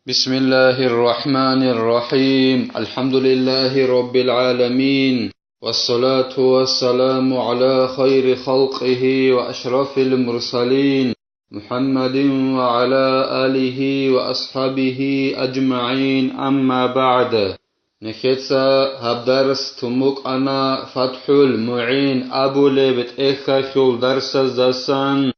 بسم الله الرحمن الرحيم الحمد لله رب العالمين والصلاة والسلام على خير خلقه وأشرف المرسلين محمد وعلى آله وأصحابه أجمعين أما بعد نخيتسا هبدرس تموك أنا فتح المعين أبو لبت إخاخل درس الزسان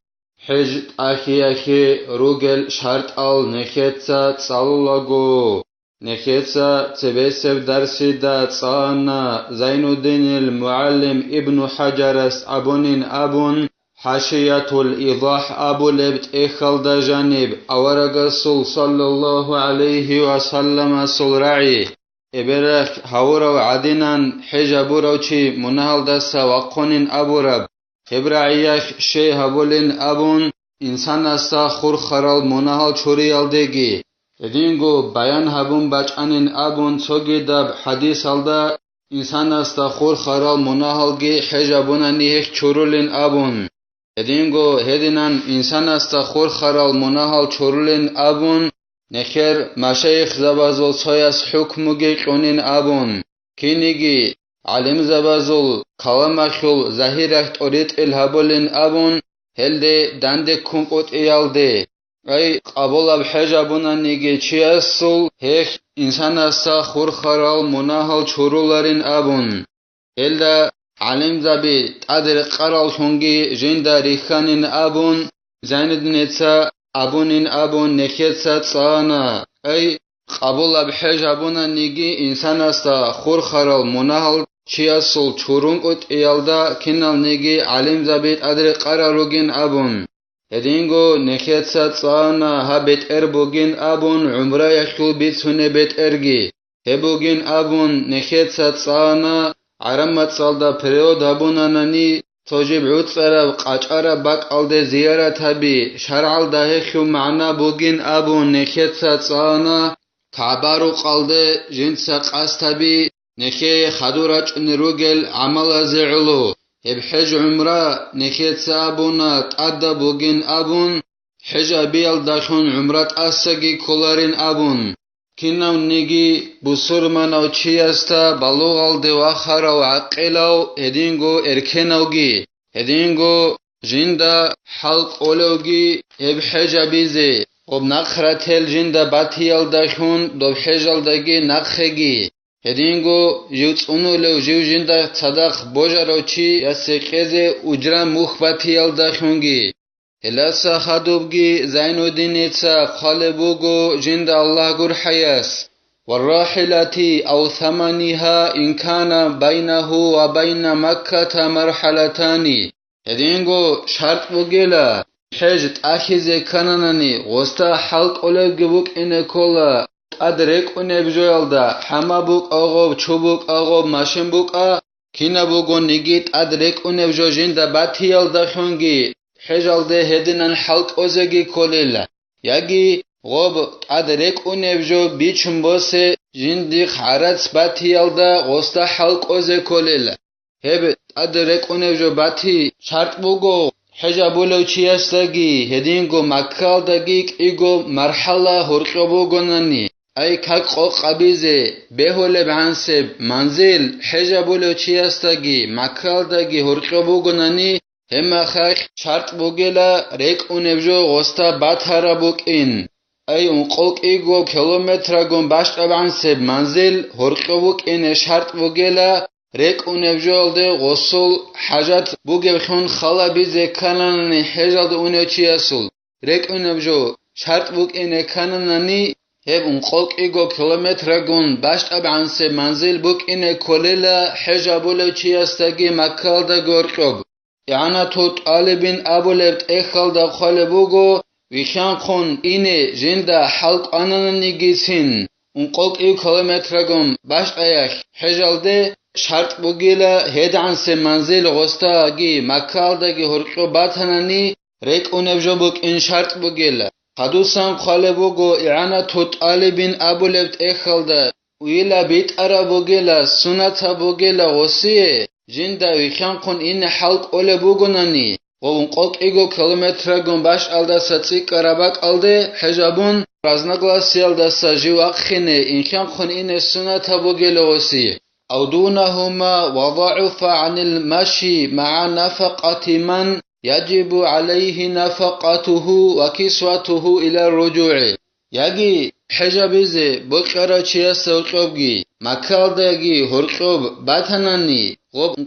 حج أخي روجل شرط نخيتسا تصلغو نخيتسا تبسف درسي دا تصانا زين الدين المعلم ابن حجرس أبون أبون حاشية الإيضاح أبو لبت إخل دا جانب أورق صلى الله عليه وسلم صلرعي إبرخ هورو عدنان حجابوروشي منهل دسا وقونين أبو رب خبرعيخ شي هبولين أبون إنسان استا خور خرال منهل چوريال ديگي دينگو بيان هبون بچانين أبون توگي دب حديث الدا إنسان استا خور خرال منهل گي حجابونا نيهك چورولين أبون دينگو هدينان إنسان استا خور خرال منهل چورولين أبون نخير مشايخ زبازول سوياس حكموگي قونين أبون كينيگي علم زبازول كلامخول زهيرخ توريت الهبولين أبون هلدي داندي كونقوت إيالدي أي قبول بحجابونا نيجي چياسول هيخ إنسان استا خور خرال مناهل چورولارين أبون هلدا علم زبي تادر قرال شونگي جندا ريخانين أبون زيندنيتسا أبونين أبون نخيتسا تصانا أي قبول بحجابونا نيجي إنسان استا خور خرال مناهل چياسول چورونقوت إيالدا كنال نيجي علم زبي تادر قراروگين أبون هدينگو نخيتسا تصانا هبت بوگين أبون عمره يخل بيتسونه بيت ارگي هبوگين أبون نخيتسا تصانا عرمت صالدا پريود هبوناناني توجب عوتصرا قاچارا باك alde زيارة هبي شرعال داهخيو معنا بوگين أبون نخيتسا تصانا كعبارو قالده جنسا قاست هبي نخي خدوراج نروگل عمل زعلو هب حج عمره نخيتسا أبونا تأدى بوگين أبون حج بيال داخون عمرات أساقي كولارين أبون كناو نيجي بصور مناو چياستا بلوغال دواخارا وعقلاو هدينگو اركناوگي هدينگو جندا حلق اولوگي هب حج بيزي وب نقرتل جندا باتيال داخون دوب حجال داگي نقخگي هدينگو جوت اونولو جو جندا صدق بوجارو چي يسقزه اجرا مخبتيال داخونگي هلاسا خدوبگي زين الدينيتسا قالبوگو جند الله gur حياس والراحلة أو ثمنها إن كان بينه وبين مكة مرحلتان هدينگو شرط بوگيلا حجت أخيزي كاناناني غستا حلق أولوگي بوك إنه كولا أدرك أنه بجوالدا حما بوك أغوب چوبوك أغوب ماشين بوك كينا بوگو نگيت أدرك أنه بجو جند باتيال دخونگي حجال ده هدنان حلق اوزگی کلیلا یکی غوب ادرک اونبجو بیچم باسه جندی خارج باتیال ده غستا حلق اوزه کلیلا هب ادرک اونبجو باتی شرط بوگو حجابولو چیستگی هدینگو مکال دگیک ایگو مرحله هرقو بوگونانی ای کک قبیزه بهول بعنسب منزل حجابولو چیستگی مکال دگی هرقو بوگونانی هما خاك شرط بوگلا ريك اونبجو غستا باتهارا بوكين اي انقلق ايگو كيلومتر گون باش طبعا سب منزل هرقو بوكين شرط بوگلا ريك اونبجو ده غسل حاجات بوگل خون خلا بيزه كانان حجال ده اونو چياسول ريك اونبجو شرط بوكين كاناناني هب انقلق ايگو كيلومتر گون باش طبعا سب منزل بوكين كوللا حجابولو چياستگي مكال ده گرقب يعني توت طالبين أبو لبت إخال دا خالبوغو ويخان خون إني جندا حلق أنانا نيجيسين انقلق إيو كيلومترغم باش أيخ حجال ده شرط بوغيلا هيدعن سي منزل غستا اگي مكال داگي هرقو باتناني ريك اونبجو بوك إن شرط بوغيلا قدوسان خالبوغو يعني توت طالبين أبو لبت إخال دا ويلا بيت أرا بوغيلا سنة بوغيلا غسيه جندا ويخان قن إن حلق أولي بوغناني قوق إيجو كيلومتر باش ألدا ستيك رباك ألدي حجابون رازنقلاسيال دسا جيو أخيني إن كان خن إن السنة تبوغيلوسي أو دونهما وضعف عن المشي مع نفقة من يجب عليه نفقته وكسوته إلى الرجوع يجي حجابيزي بكرة چياس وقوبجي مكالدگي هرقوب باتناني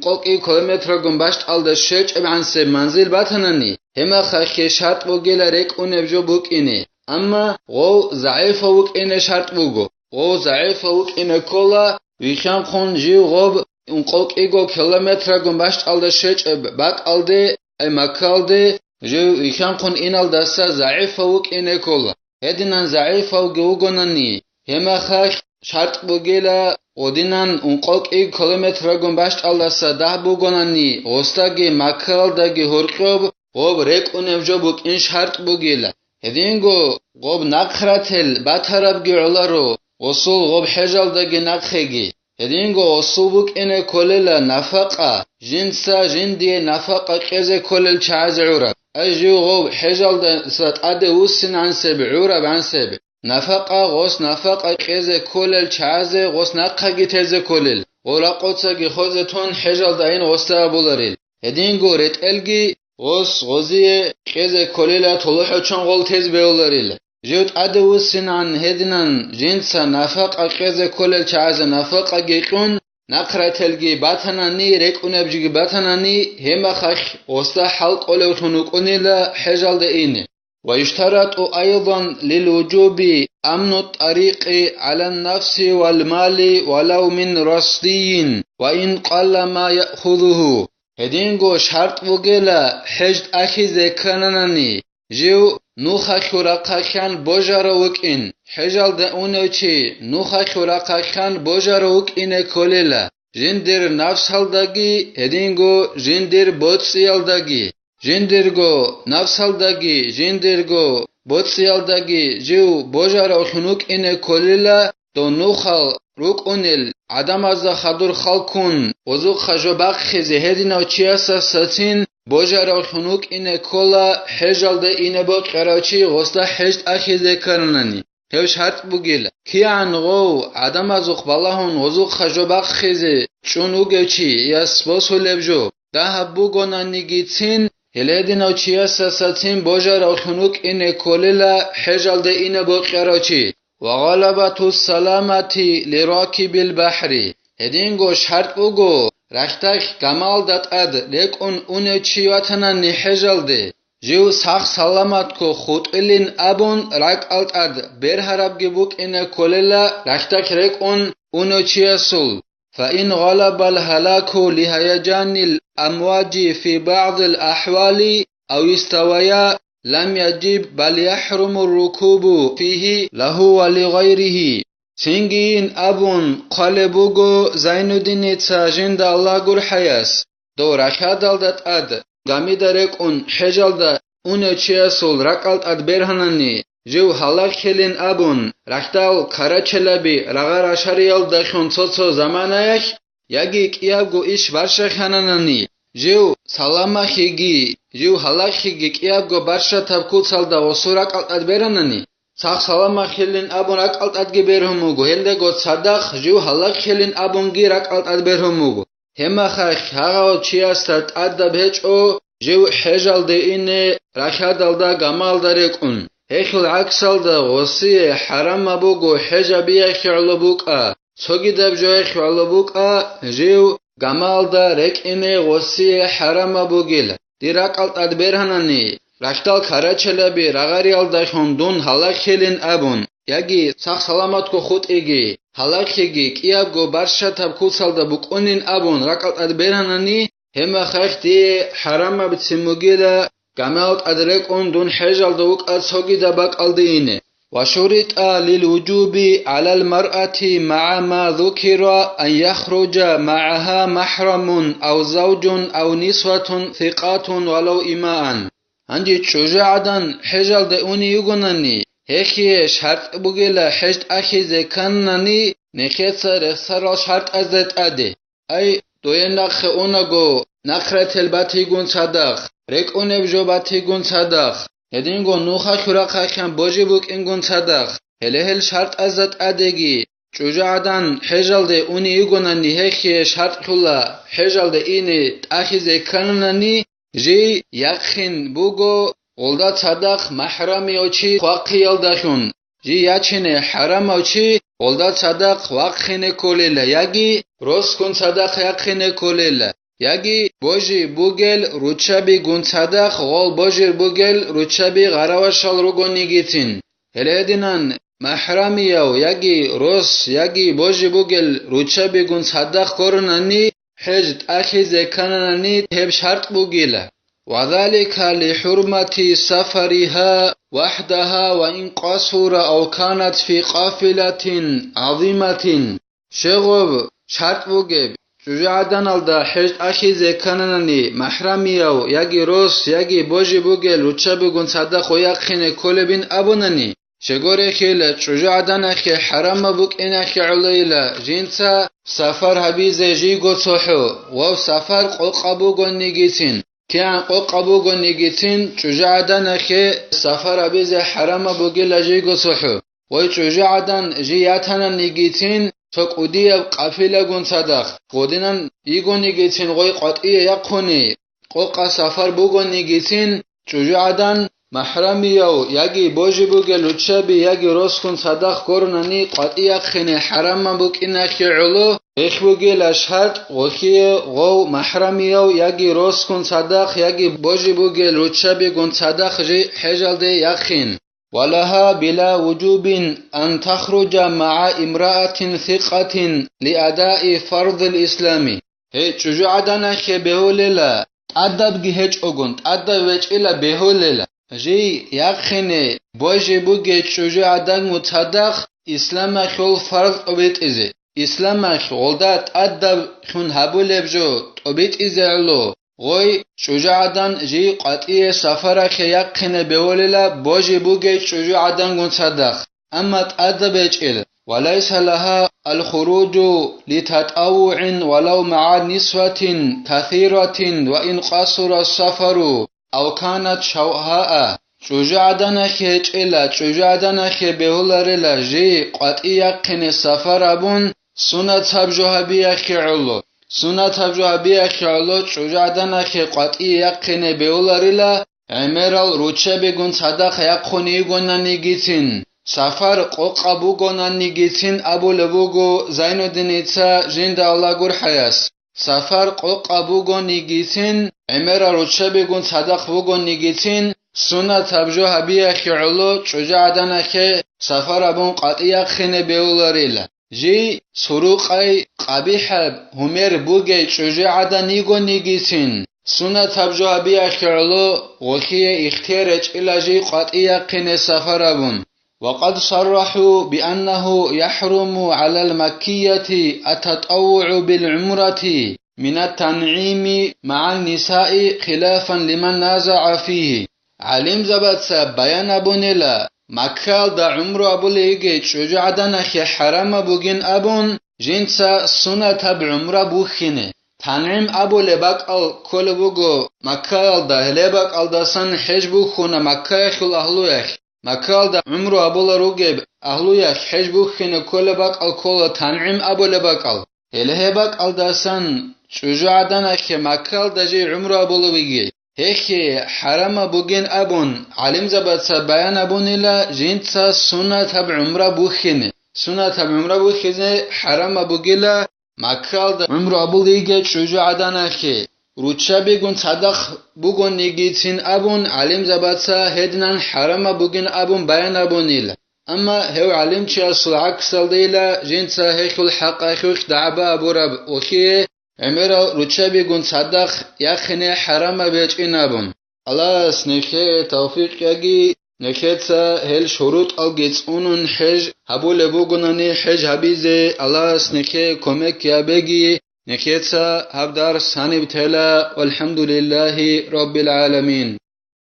قوق كيلومتر باش ألدا شيج أبعنسي منزل باتناني هما خاكي شرط بوغيلا ريك ونبجو بوك إني أما غو ضعيف وك إني شرط بوغو غو ضعيف وك إني كولا ويخان خون جيو غوب قوق كيلومتر باش ألدا شيج باك ألدي أي مكالدي جيو ويخان خون إن ألدا سا ضعيف وك إني كولا هدينان ضعيف وغوغوناني هما خاك شرط بوغيلا ودينان قوق كيلومتر باش ألدا سا ده بوغوناني غوستاگي مكالدگي هرقوب غوب ريك ونبجو بوك إن شرط بوغيلا هدينغو غوب نقراتل باترابگي علارو وصول غوب حجال دگي نقخيگي هدينغو وصول بوك إنه كوليلا نفقا جنسا جندي نفقا كيزي كوليل چاز عورا أجيو غوب حجال دا سات أدي وسن عن سبع عورا عن سبع نفقا غوص نفقا كيزي كوليل چازي غوص نقاگي تيزي كوليل غورا قوتساگي خوزي تون حجال دا این غوستا بولاريل هدينغو ريت الگي غوص غوزي كيزي كوليلا طلوحو چون غول تيز بيولاريل جوت أدو سنان هدنان جنسا نفقا كيزي كوليل چاز نفقا گيقون نقراتلگي باتناني ريك ونبجي باتناني هما خخ غوستا حلق أولو تنوكونيلا حجال دا إيني ويشترط أيضا للوجوب أمن الطريق على النفس والمال ولو من رصدين وإن قل ما يأخذه هدينغو شرط وغيلا حجد أخي ذكرناني جيو نوخا خورقا خان بوجارا وكين حجال دا اونوچي نوخا خورقا خان بوجارا وكين كوليلا جندر نفس هالداگي هدينغو جندر بوتسيالداگي جندرغو نفس هالداگي جندرغو بوتسيالداگي جيو بوجارا خنوك إن كوليلا دو نوخال روك اونيل عدم از خدور خالكون وزوق خجوباق خيزي هدينو چياسا ستين بوجارا خنوك إن كولا حجال دا إن بو قراچي غوستا حجد أخي ذكرناني هوش هات بوغيلا كيان غو عدم از بالهون وزوق خجوباق خيزي چونوگچي ياس بوسو لبجو دا بوغوناني گيتين هلدينو چياسا ستين بوجارا خنوك إن كوليلا حجال دا إن بو قراچي وغلبة السلامة لراكب البحر هدينغو شرط بوغو رختاك كمال دات اد لكن اونه چيواتنا نحجل دي جيو ساخ سلامت كو خود الين ابون راك الت اد برهرب جبوك إنه كوليلا رختاك ركون اونه چيسول فإن غلب الهلاك لهيجان الأمواج في بعض الأحوال أو يستويا لم يجب بل يحرم الركوب فيه له ولغيره سنگين أبون قلبوغو زين الدين تساجين دا الله قر حياس دو ركادل دات أد غامي دارك اون حجال دا اونه چياسول ركالت أد برهناني جو حلاق خلين أبون ركتال كارا چلبي رغا راشاريال دا خون صوصو زمانايك ياگي كيابگو إش برشا خاناناني جو سلاما خيگي جو حلاق خيگي كيابگو برشا تبكوت سال دا وصورك أد برهناني ساخ سلاما خلين أبون ركالت أد برهموغو هلده گوت صدق جو حلاق خلين أبون گي ركالت أد برهموغو هما خاك هاغاو چياستات أد بهج او جو حجال دي إني ركادل دا غمال داريك اون هيخل عكسال دا غصي حرام بوغو حجابيه خعلبوكا سوگي دب جوه خعلبوكا جو غمال دا رك إني غصي حرام بوغيل دي ركالت أد برهناني ركتال كاراچلبي رغاريال دا خوندون حلاق خلين أبون ياگي ساخ سلامت کو خود اگي حلاق خيگي كيابگو برشا تبكوت سال دا بوكونين أبون ركالت أد برهناني هما خاك دي حرام بتسموغيلا غمالت أدرك اون دون حجال دوك أدسوغي دباك ألديني وشرط للوجوب على المرأة مع ما ذكر أن يخرج معها محرم أو زوج أو نسوة ثقات ولو إماء عندي شجاعدان حجال دوني يغناني هيكي شرط بوغيلا حجد أخي زكاناني نخيصة رخصر شرط أزدت أدي أي دوين نخ اونگو نخرة الباتي گون صدق ركونب جوباتي گون صدق هدینگو نوخا خورا خان بوجي بوك انگون صدق هل شرط ازت ادگی چوجادان حجلده اونی ایگونانی هخی شرط خلا حجلده اینی تاخیزه کننانی جی یقین بوگو olda صدق محرمی اوچی خواقیل داشون جی یچینه حرام اوچی olda صدق واقخینه کولیله یگی روز کن صدق یقینه کولیله یگی بوجی بوگل روچبی گون صدق غول بوجیر بوگل روچبی غراوشال رو گونیگیتین هلهدینان محرمی یو یگی روز یگی بوجی بوگل روچبی گون صدق کرنانی حجت اخیز کننانی تب شرط بوگیله وذلك لحرمة سفرها وحدها وإن قصر أو كانت في قافلة عظيمة شغب شرط بوجب جوجادان الدا حج أخيز كننني محرميو يجي روس يجي بوجي بوجل وتشبغون صدق ويقين كل بين أبونني شغوري خيل جوجادان أخي حرام بوك إن أخي عليلا جنسا سفر حبيز جيغو صحو و سفر قوقبوغون نيجيتين كان قوقبوغو نيجيتين جوجادان أخي سفر حبيز حرام بوغل جيغو صحو و جوجادان جياتنا نيجيتين تقودي قافله گون صدق قودنن يگون نيجيتين غوي قطعي يقوني قوقا سفر بوغون نيجيتين جوجادان محرمیو یکی بوجی بوگل لوچبی یکی روز کن صدق کرنانی قطعی خنه حرام بوک اینخی علو اخ بوگل اشهد غوخی غو محرمیو یکی روز کن صدق یکی بوجی بوگل لوچبی کن صدق جی حجل دی یخین ولها بلا وجوب أن تخرج مع امرأة ثقة لأداء فرض الإسلام هي جوجادنا خي بهوللا أدب جهج أغن أدب وجهلا بهوللا جي يخني بوجي بوجي جوجادن متصدق إسلام خول فرض أبيت إزي إسلام خولدات أدب خون هبول بجو أبيت إزي علو غوي جوجادن جي قطعي سفر خي يخني بهوللا بوجي بوجي جوجادن متصدق أما تأدب وجهلا وليس لها الخروج لتطوع ولو مع نسوة كثيرة وإن قصر السفر أو كانت شوهاء جوجادنا خيج إلا جوجادنا خي بهولارلا جي قطعي يقين السفر أبون سنة تبجوها بيخي علو سنة تبجوها بيخي علو جوجادنا خي قطعي يقين بهولارلا عمرال روچه بگون صدق يقوني يقونن نيگيتين سفر قوقبو گونن نيگيتين أبو لبوگو زين الدين جند الله gur حياس سفر قوقبو گون نيگيتين عمرال روچه بگون صدق بگون نيگيتين سنة تبجو هبيه خيعلو جوجادنا خي سفر أبون قطعي خينه بهولارلا جي سروقي قبيحب همير بوگي جوجادن نيگون نيگيتين سنة تبجو هبيه خيعلو وخي اختيارج إلا جي قطعي خينه سفر أبون وقد صرحوا بأنه يحرم على المكية التطوع بالعمرة من التنعيم مع النساء خلافا لمن نازع فيه علم زبط بيان أبونيلا مكال دا عمر أبو ليجي جوجادنا خي حرام بوغين أبون جنسا سنة تب عمر بوخينه تنعيم أبو لباك كل بوغو مكال دا لباك داسن حج بوخونه مكال خل أهلويخ مكال دا عمر أبو لروجب أهلويخ حج بوخينه كل باك كل تنعيم أبو لباك هلهباك داسن جوجادنا خي مكال دا جي عمر أبو لويجي هيك حرام بوغين أبون علم زبط بيان أبونيلا جنسا سنة تب عمر بوخينه سنة تب عمر بوخينه حرام بوغيلا مكال دا عمر أبو ليجي جوجادنا خي روچه بگون صدق بگون نگیتین أبون علم زبط هدنان حرام بوغين أبون بيان أبونيلا أما هو علم چه أصل عكس ديلا جنسا هيك الحق أخوك دعبا أبو رب وخيه امرا روچه بگون صدق یخنه حرام بيجين أبون الله سنخي توفيق يجي نكتسا هل شروط ألقيت أونن حج هبو لبوغناني حج هبيزي الله سنخي كومك يابيجي نكتسا هبدار ساني بتلا والحمد لله رب العالمين